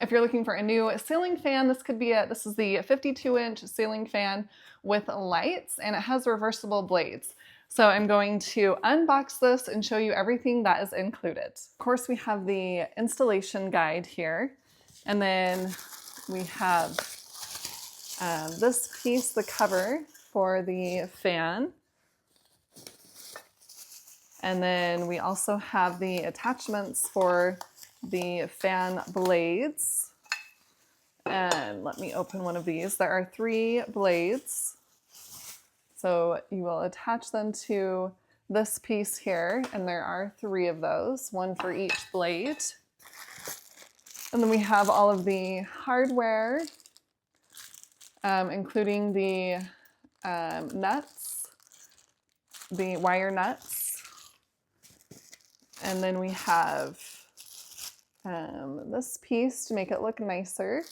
If you're looking for a new ceiling fan, this could be it. This is the 52-inch ceiling fan with lights, and it has reversible blades. So I'm going to unbox this and show you everything that is included. Of course, we have the installation guide here, and then we have this piece, the cover for the fan. And then we also have the attachments for the fan blades. And let me open one of these. There are 3 blades. So you will attach them to this piece here, and there are 3 of those, 1 for each blade. And then we have all of the hardware, including the nuts, the wire nuts. And then we have this piece to make it look nicer.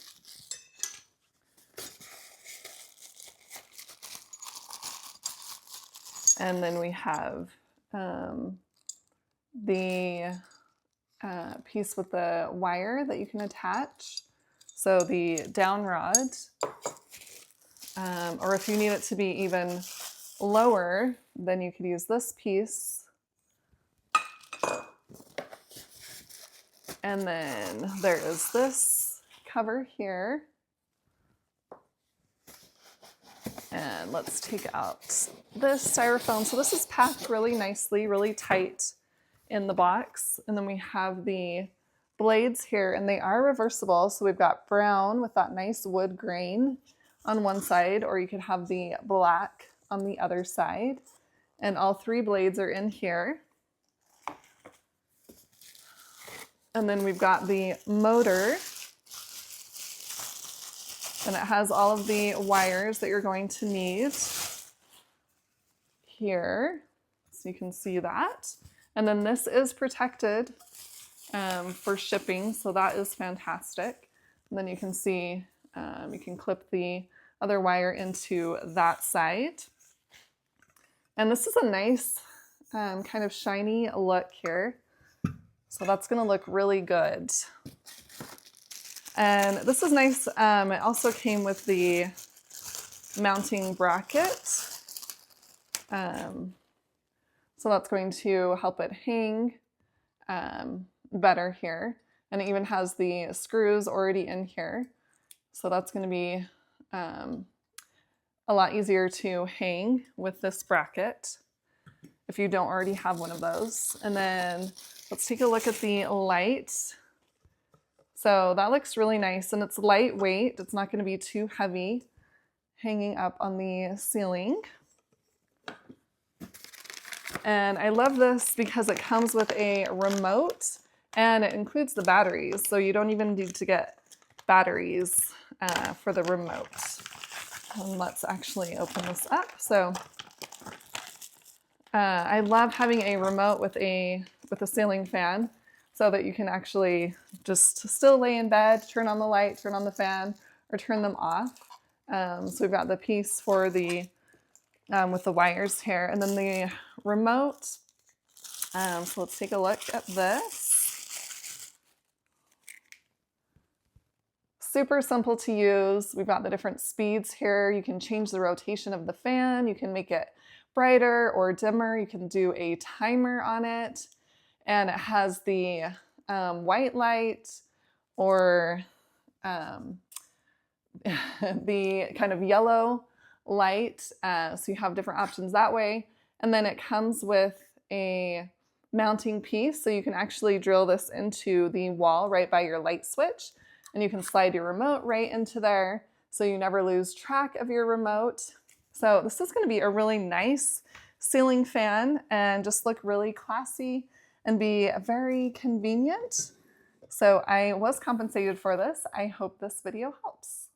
And then we have the piece with the wire that you can attach. So the down rod, or if you need it to be even lower, then you could use this piece. And then there is this cover here. And let's take out this styrofoam. So this is packed really nicely, really tight in the box. And then we have the blades here, and they are reversible. So we've got brown with that nice wood grain on one side, or you could have the black on the other side. And all 3 blades are in here. And then we've got the motor, and it has all of the wires that you're going to need here, so you can see that. And then this is protected for shipping, so that is fantastic. And then you can see, you can clip the other wire into that side. And this is a nice kind of shiny look here. So that's gonna look really good. And this is nice. It also came with the mounting bracket. So that's going to help it hang better here. And it even has the screws already in here. So that's gonna be a lot easier to hang with this bracket if you don't already have one of those. And then let's take a look at the light. So that looks really nice, and it's lightweight. It's not going to be too heavy hanging up on the ceiling. And I love this because it comes with a remote, and it includes the batteries. So you don't even need to get batteries for the remote. And let's actually open this up. So I love having a remote with a ceiling fan, so that you can actually just still lay in bed, turn on the light, turn on the fan, or turn them off. So we've got the piece for the with the wires here, and then the remote. So let's take a look at this. Super simple to use. We've got the different speeds here. You can change the rotation of the fan. You can make it brighter or dimmer. You can do a timer on it. And it has the white light, or the kind of yellow light. So you have different options that way. And then it comes with a mounting piece, so you can actually drill this into the wall right by your light switch. And you can slide your remote right into there, so you never lose track of your remote. So this is going to be a really nice ceiling fan and just look really classy and be very convenient. So I was compensated for this. I hope this video helps.